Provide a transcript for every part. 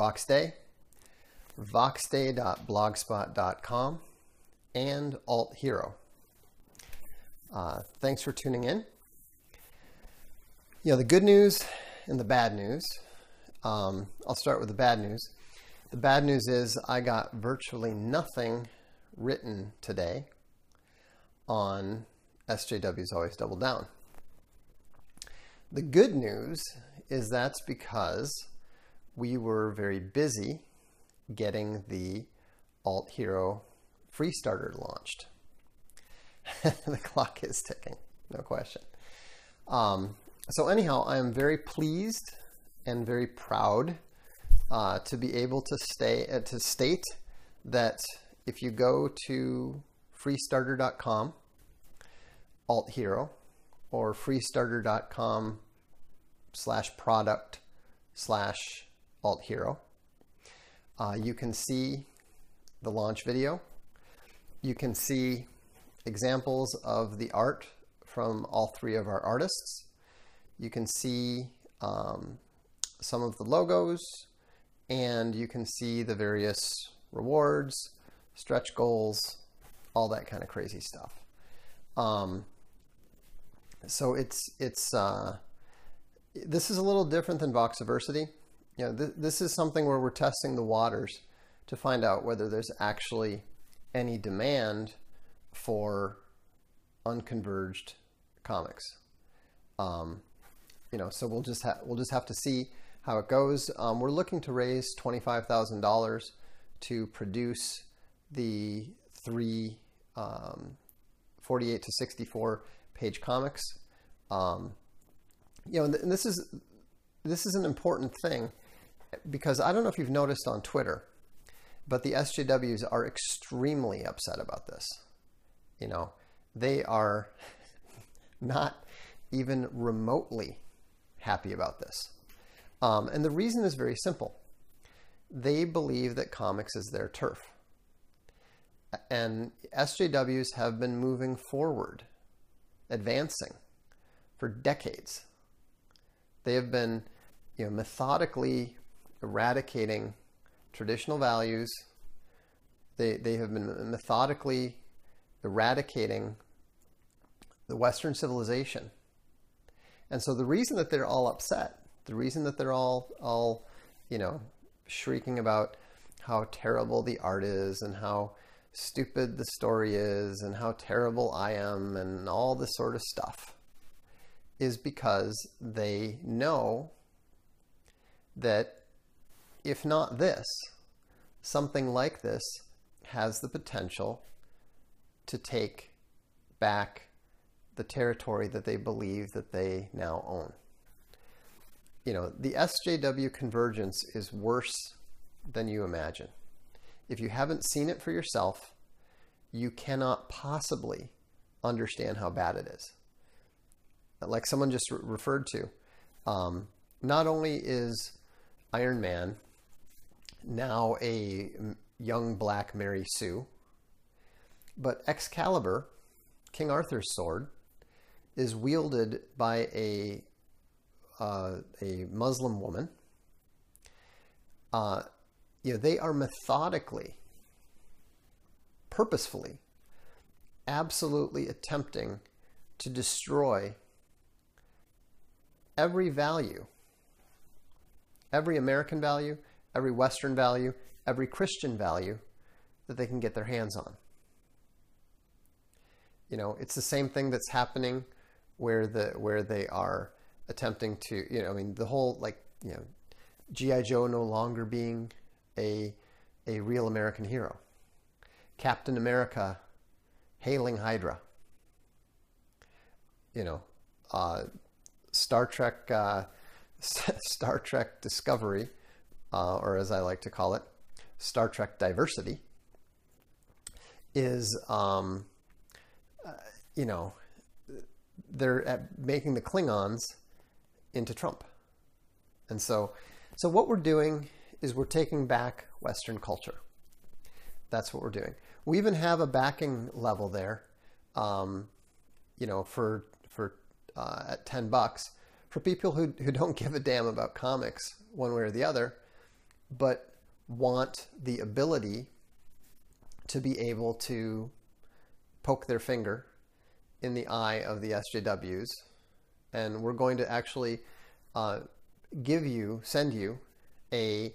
Voxday, voxday.blogspot.com, and Alt Hero. Thanks for tuning in. The good news and the bad news. I'll start with the bad news. The bad news is I got virtually nothing written today on SJW's Always Double Down. The good news is that's because we were very busy getting the Alt Hero free starter launched. The clock is ticking, no question. So anyhow, I am very pleased and very proud to be able to state that if you go to freestarter.com Alt Hero or freestarter.com/product/Alt Hero, you can see the launch video. You can see examples of the art from all three of our artists. You can see some of the logos, and you can see the various rewards, stretch goals, all that kind of crazy stuff. So this is a little different than Voxdiversity. This is something where we're testing the waters to find out whether there's actually any demand for unconverged comics. So we'll just have to see how it goes. We're looking to raise $25,000 to produce the three 48 to 64 page comics. And this is an important thing, because I don't know if you've noticed on Twitter, but the SJWs are extremely upset about this. They are not even remotely happy about this. And the reason is very simple. They believe that comics is their turf. And SJWs have been moving forward, advancing for decades. They have been, methodically eradicating traditional values. They have been methodically eradicating the Western civilization. And so the reason that they're all upset, the reason that they're all shrieking about how terrible the art is and how stupid the story is and how terrible I am and all this sort of stuff, is because they know that if not this, something like this has the potential to take back the territory that they believe that they now own. The SJW convergence is worse than you imagine. If you haven't seen it for yourself, you cannot possibly understand how bad it is. Like someone just referred to, not only is Iron Man now a young black Mary Sue, but Excalibur, King Arthur's sword, is wielded by a Muslim woman. They are methodically, purposefully, absolutely attempting to destroy every value, every American value, every Western value, every Christian value that they can get their hands on. It's the same thing that's happening where they are attempting to, the whole G.I. Joe no longer being a real American hero. Captain America hailing Hydra. Star Trek Discovery, or as I like to call it, Star Trek Diversity, is they're making the Klingons into Trump. And so what we're doing is we're taking back Western culture. That's what we're doing. We even have a backing level there, for at $10 for people who don't give a damn about comics one way or the other. but want the ability to be able to poke their finger in the eye of the SJWs. And we're going to actually send you a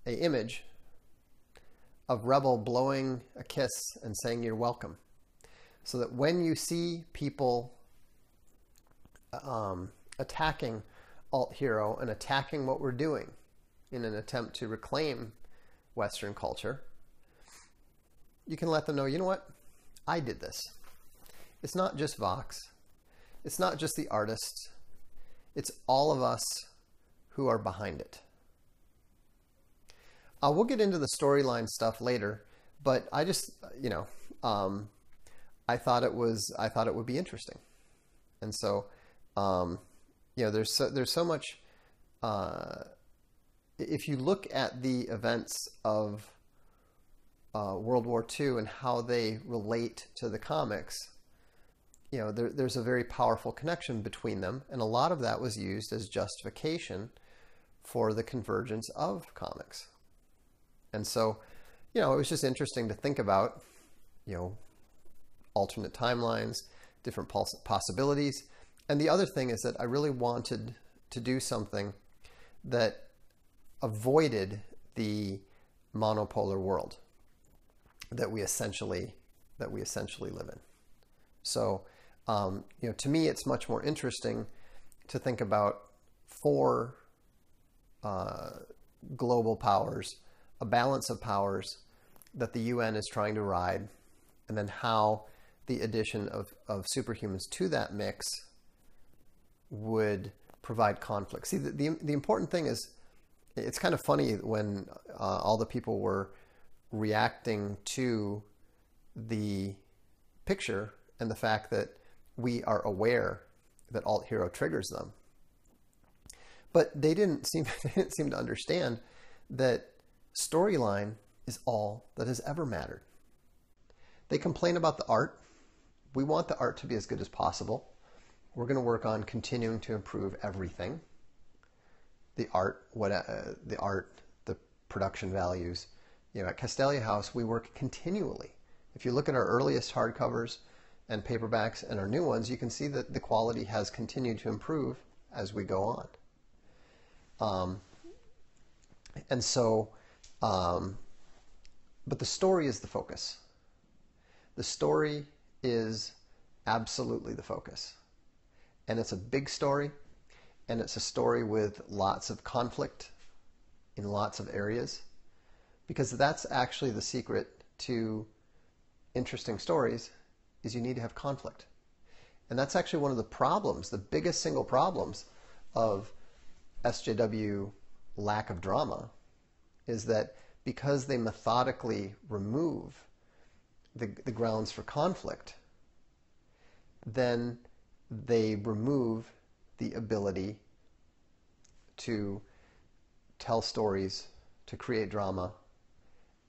image of Rebel blowing a kiss and saying you're welcome, so that when you see people attacking Alt Hero and attacking what we're doing in an attempt to reclaim Western culture, you can let them know, you know what? I did this. It's not just Vox. It's not just the artists. It's all of us who are behind it. We'll get into the storyline stuff later, but I just, I thought it would be interesting. And so, there's so much, if you look at the events of World War II and how they relate to the comics, there's a very powerful connection between them. And a lot of that was used as justification for the convergence of comics. And so, it was just interesting to think about, alternate timelines, different possibilities. And the other thing is that I really wanted to do something that avoided the monopolar world that we essentially live in. So, to me, it's much more interesting to think about four global powers, a balance of powers that the UN is trying to ride, and then how the addition of superhumans to that mix would provide conflict. See, the important thing is, it's kind of funny when all the people were reacting to the picture and the fact that we are aware that Alt Hero triggers them. But they didn't seem to understand that storyline is all that has ever mattered. They complain about the art. We want the art to be as good as possible. We're going to work on continuing to improve everything. The art, the production values. At Castalia House, we work continually. If you look at our earliest hardcovers and paperbacks and our new ones, you can see that the quality has continued to improve as we go on. But the story is the focus. The story is absolutely the focus. And it's a big story, and it's a story with lots of conflict in lots of areas, because that's actually the secret to interesting stories, is you need to have conflict. And that's actually one of the problems, the biggest single problems of SJW lack of drama, is that because they methodically remove the grounds for conflict, then they remove the ability to tell stories, to create drama,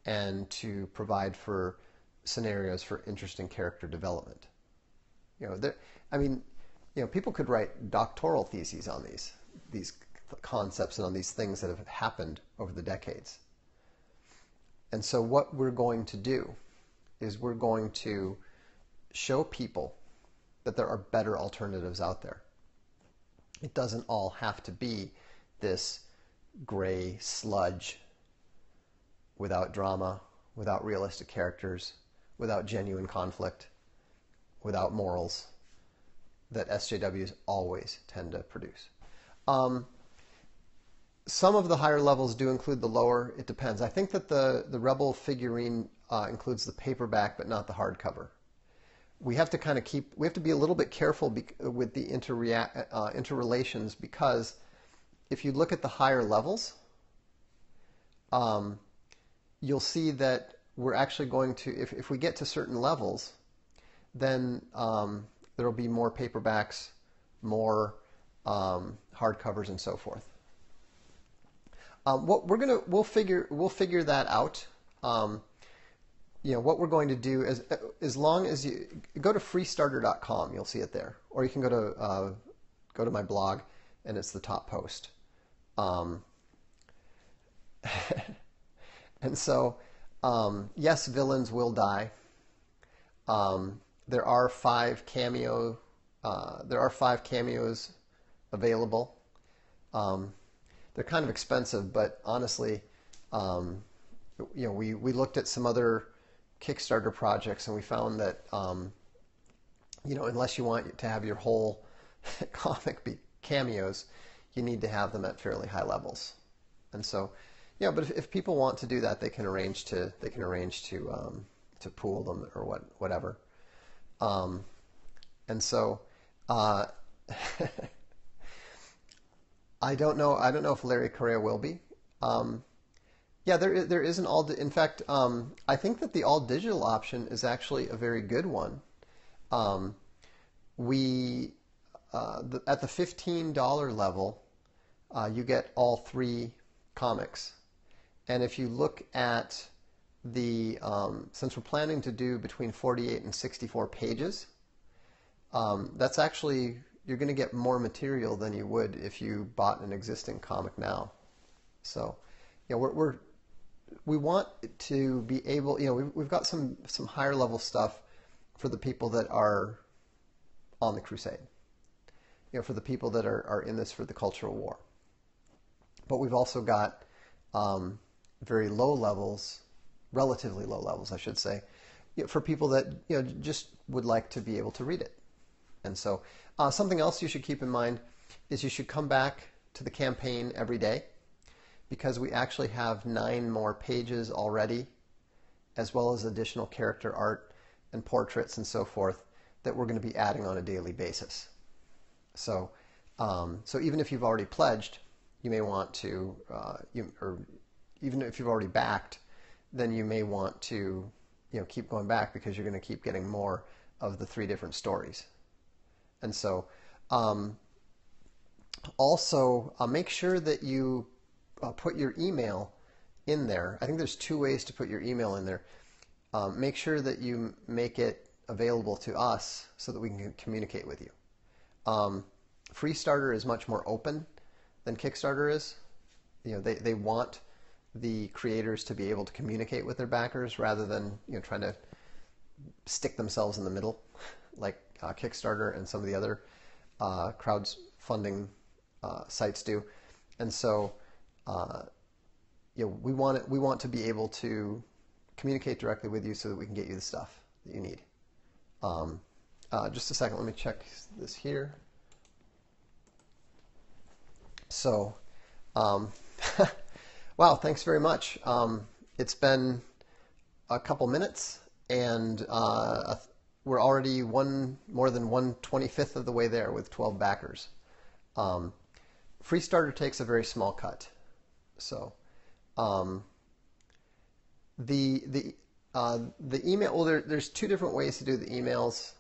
and to provide for scenarios for interesting character development. People could write doctoral theses on these concepts and on these things that have happened over the decades. And so what we're going to do is we're going to show people that there are better alternatives out there. It doesn't all have to be this gray sludge without drama, without realistic characters, without genuine conflict, without morals that SJWs always tend to produce. Some of the higher levels do include the lower. It depends. I think that the Rebel figurine includes the paperback, but not the hardcover. We have to be a little bit careful with the interrelations, because if you look at the higher levels, you'll see that we're actually going to, if we get to certain levels, then there will be more paperbacks, more hardcovers, and so forth. We'll figure that out. What we're going to do is, as long as you go to freestarter.com, you'll see it there, or you can go to my blog, and it's the top post. And so, yes, villains will die. There are five cameos available. Um, they're kind of expensive, but honestly, um, we looked at some other Kickstarter projects and we found that unless you want to have your whole comic be cameos, you need to have them at fairly high levels. And so, yeah, but if people want to do that, they can arrange to pool them or whatever. Um, and so, uh, I don't know. I don't know if Larry Correa will be. Um, yeah, there is an all. In fact, I think that the all digital option is actually a very good one. Um, we at the $15 level, you get all three comics. And if you look at since we're planning to do between 48 and 64 pages, that's actually, you're going to get more material than you would if you bought an existing comic now. So, we want to be able, we've got some higher level stuff for the people that are on the crusade, for the people that are in this for the cultural war. But we've also got very low levels, relatively low levels, I should say, for people that just would like to be able to read it. And so something else you should keep in mind is you should come back to the campaign every day, because we actually have 9 more pages already, as well as additional character art and portraits and so forth that we're going to be adding on a daily basis. So, so even if you've already pledged, you may want to, or even if you've already backed, then you may want to, keep going back, because you're going to keep getting more of the 3 different stories. And so, also make sure that you put your email in there. I think there's 2 ways to put your email in there. Make sure that you make it available to us so that we can communicate with you. Freestarter is much more open than Kickstarter is. They want the creators to be able to communicate with their backers rather than trying to stick themselves in the middle like Kickstarter and some of the other crowdfunding sites do. And so we want to be able to communicate directly with you so that we can get you the stuff that you need. Just a second, let me check this here. So, wow, thanks very much. It's been a couple minutes, and we're already more than 1/25 of the way there with 12 backers. Freestarter takes a very small cut. So, the email. Well, there's 2 different ways to do the emails.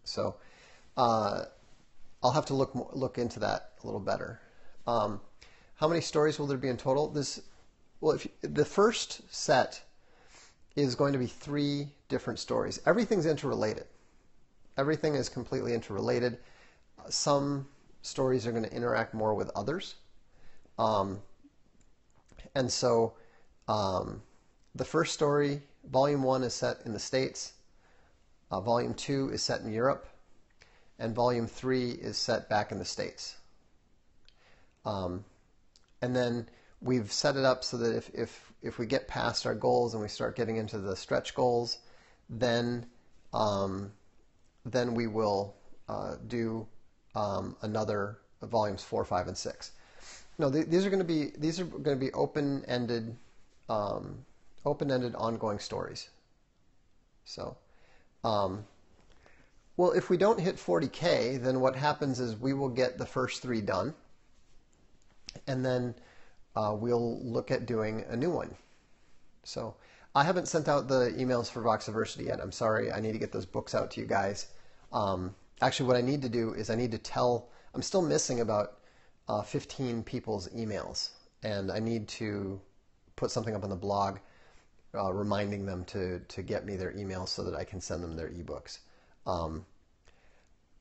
So, I'll have to look into that a little better. How many stories will there be in total? The first set is going to be 3 different stories. Everything's interrelated. Everything is completely interrelated. Some stories are going to interact more with others. And so the first story, Volume 1, is set in the States. Volume 2 is set in Europe. And Volume 3 is set back in the States. And then we've set it up so that if we get past our goals and we start getting into the stretch goals, then we will do another volumes 4, 5, and 6. No, these are going to be open-ended ongoing stories. So, well, if we don't hit 40K, then what happens is we will get the first 3 done, and then we'll look at doing a new one. So I haven't sent out the emails for Voxiversity yet. I'm sorry. I need to get those books out to you guys. Actually, what I need to do is I need to tell, I'm still missing about 15 people's emails, and I need to put something up on the blog reminding them to get me their emails so that I can send them their ebooks.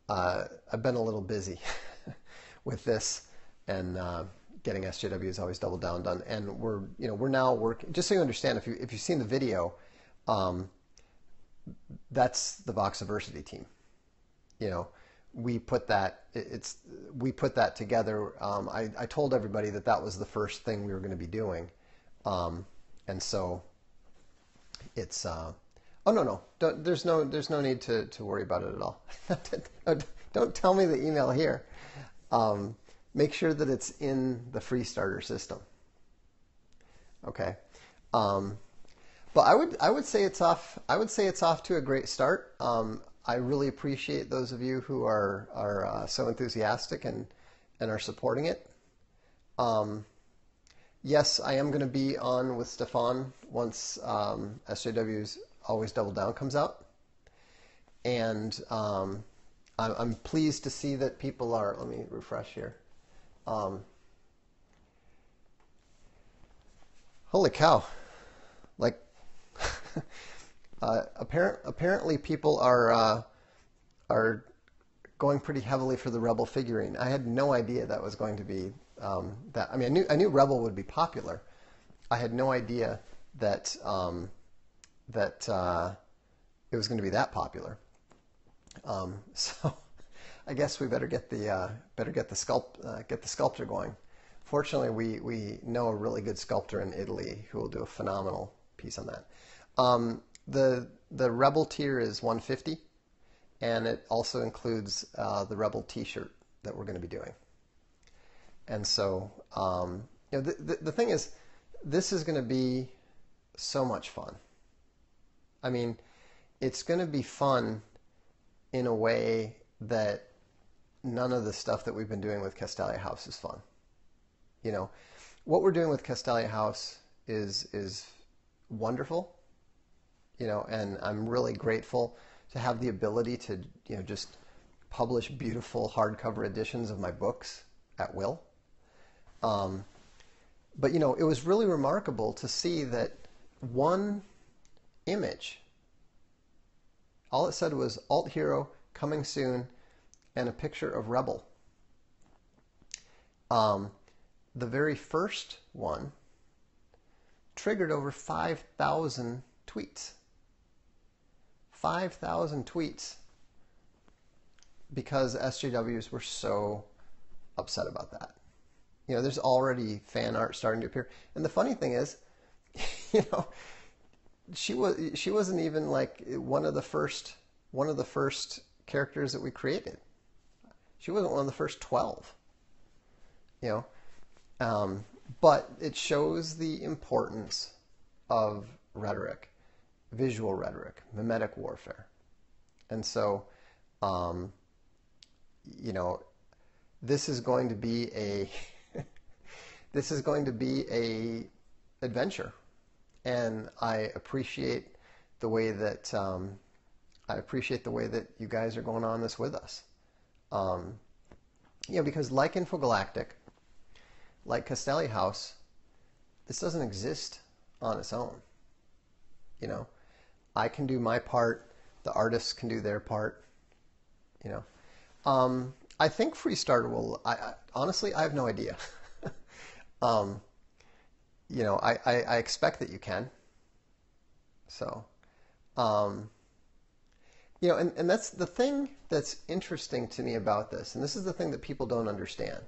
I've been a little busy with this and getting SJW is always double down done, and we're now working. Just so you understand, if you've seen the video, that's the Voxdiversity team. We put that together. I told everybody that was the first thing we were going to be doing, and so it's oh no, there's no need to worry about it at all. Don't tell me the email here. Make sure that it's in the free starter system. Okay. But I would say it's off. I would say it's off to a great start. I really appreciate those of you who are so enthusiastic and are supporting it. Yes, I am going to be on with Stefan once SJW's Always Double Down comes out, and I'm pleased to see that people are. Let me refresh here. Holy cow! Like. Apparently people are going pretty heavily for the Rebel figurine. I had no idea that was going to be that. I mean, I knew Rebel would be popular. I had no idea that it was going to be that popular. So I guess we better get the sculptor going. Fortunately, we know a really good sculptor in Italy who will do a phenomenal piece on that. The Rebel tier is $150, and it also includes the Rebel T-shirt that we're going to be doing. And so, the thing is, this is going to be so much fun. I mean, it's going to be fun in a way that none of the stuff that we've been doing with Castalia House is fun. What we're doing with Castalia House is wonderful. And I'm really grateful to have the ability to, just publish beautiful hardcover editions of my books at will. But, it was really remarkable to see that one image, all it said was Alt Hero coming soon and a picture of Rebel. The very first one triggered over 5,000 tweets. 5,000 tweets because SJWs were so upset about that. There's already fan art starting to appear, and the funny thing is, she wasn't even like one of the first characters that we created. She wasn't one of the first 12. But it shows the importance of rhetoric. Visual rhetoric, mimetic warfare. And so, this is going to be a adventure, and I appreciate the way that you guys are going on this with us. Because like Infogalactic, like Castalia House, this doesn't exist on its own. I can do my part. The artists can do their part. I think Freestarter will. Honestly, I have no idea. I expect that you can. So, and that's the thing that's interesting to me about this, and this is the thing that people don't understand,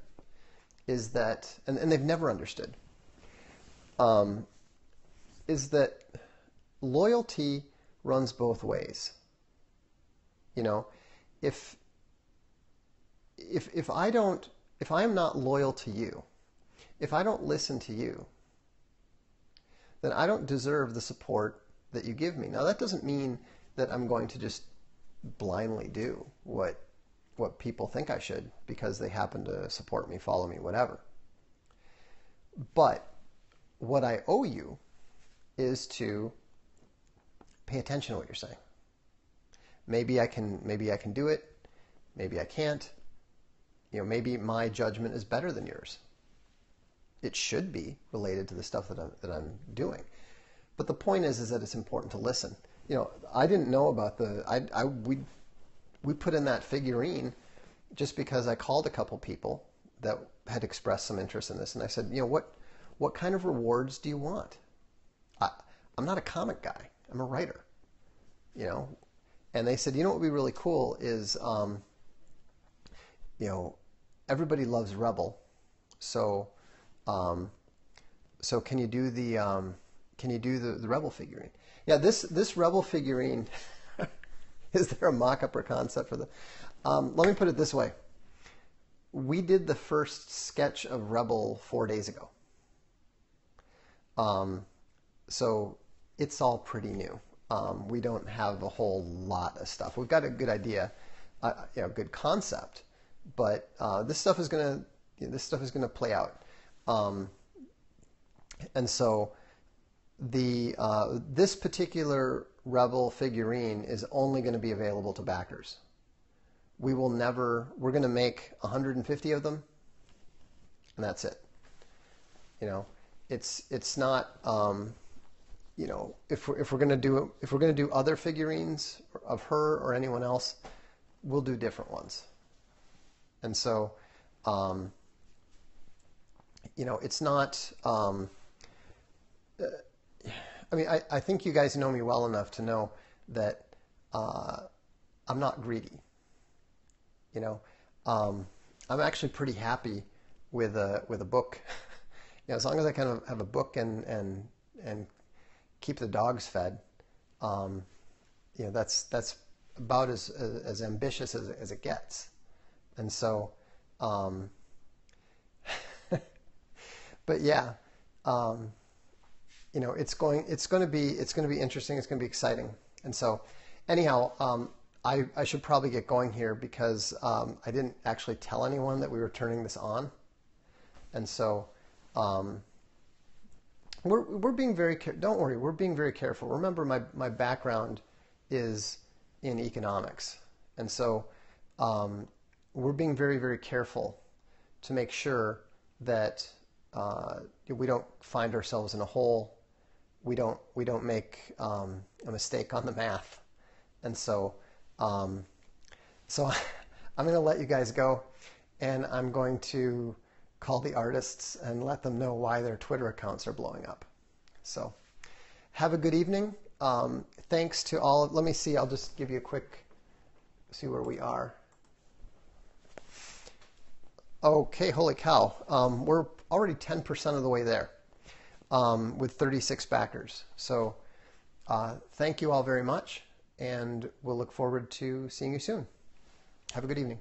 is that, and they've never understood, is that loyalty runs both ways. If I am not loyal to you, if I don't listen to you, then I don't deserve the support that you give me. Now, that doesn't mean that I'm going to just blindly do what people think I should because they happen to support me, follow me, whatever. But what I owe you is to pay attention to what you're saying. Maybe I can do it. Maybe I can't. Maybe my judgment is better than yours. It should be related to the stuff that I'm doing. But the point is that it's important to listen. I didn't know about we put in that figurine just because I called a couple people that had expressed some interest in this, and I said, what kind of rewards do you want? I'm not a comic guy. I'm a writer, And they said, what would be really cool is, everybody loves Rebel, so can you do the Rebel figurine? Yeah, this Rebel figurine. Is there a mock-up or concept for the? Let me put it this way. We did the first sketch of Rebel 4 days ago. So it's all pretty new. We don't have a whole lot of stuff. We've got a good idea, good concept, but this stuff is gonna play out. And so this particular Rebel figurine is only going to be available to backers. We're going to make 150 of them, and that's it. It's not, if we're going to do other figurines of her or anyone else, we'll do different ones. And so, it's not, I think you guys know me well enough to know that I'm not greedy. I'm actually pretty happy with a book. As long as I kind of have a book and keep the dogs fed, that's about as ambitious as it gets. And so, but yeah. It's going to be interesting. It's going to be exciting. And so, anyhow, I should probably get going here because I didn't actually tell anyone that we were turning this on. And so, we're being very don't worry. We're being very careful. Remember, my background is in economics, and so we're being very, very careful to make sure that we don't find ourselves in a hole. We don't make a mistake on the math, and so I'm going to let you guys go, and I'm going to call the artists and let them know why their Twitter accounts are blowing up. So have a good evening. Thanks to all. Let me see. I'll just give you a quick see where we are. Okay, holy cow. We're already 10% of the way there. With 36 backers. So thank you all very much, and we'll look forward to seeing you soon. Have a good evening.